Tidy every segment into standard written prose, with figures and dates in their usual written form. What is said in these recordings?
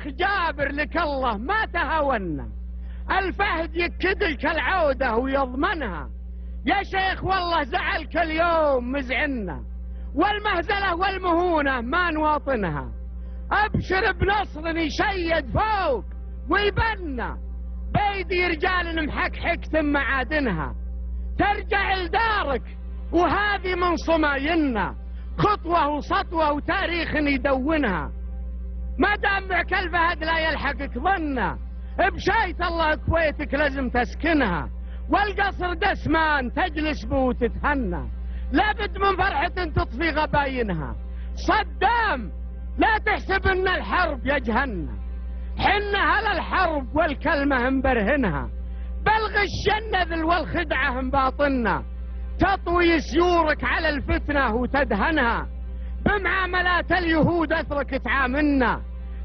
جابر لك الله ما تهاونا، الفهد يكدلك العودة ويضمنها. يا شيخ والله زعلك اليوم مزعنا، والمهزلة والمهونة ما نواطنها. أبشر بنصر يشيد فوق ويبنى، بيدي رجال محكحك ثم معادنها. ترجع لدارك وهذه من صمايلنا، خطوة وسطوة وتاريخ يدونها. ما دامك الفهد لا يلحقك ظنه، بشايت الله كويتك لازم تسكنها. والقصر دسمان تجلس بو وتتهنى، لابد من فرحة تطفي غباينها. صدام لا تحسب ان الحرب يجهلنا، حنا للحرب والكلمة مبرهنها. بلغ الشنذل والخدعة مباطننا، تطوي سيورك على الفتنة وتدهنها. بمعاملات اليهود اثرك تعاملنا،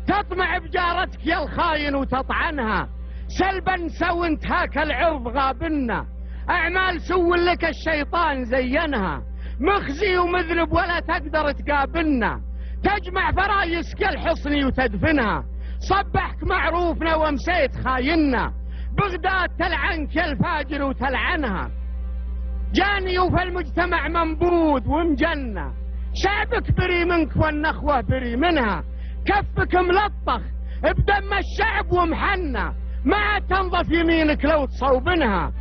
تطمع بجارتك يا الخاين وتطعنها. سلبا سو انتهاك العرض غابنا، اعمال سو لك الشيطان زينها. مخزي ومذنب ولا تقدر تقابلنا، تجمع فرايسك الحصني وتدفنها. صبحك معروفنا ومسيت خايننا، بغداد تلعنك يا الفاجر وتلعنها. جاني وفي المجتمع منبوذ ومجنة، شعبك بري منك والنخوة بري منها. كفك ملطخ بدم الشعب ومحنة، ما تنظف يمينك لو تصوبنها.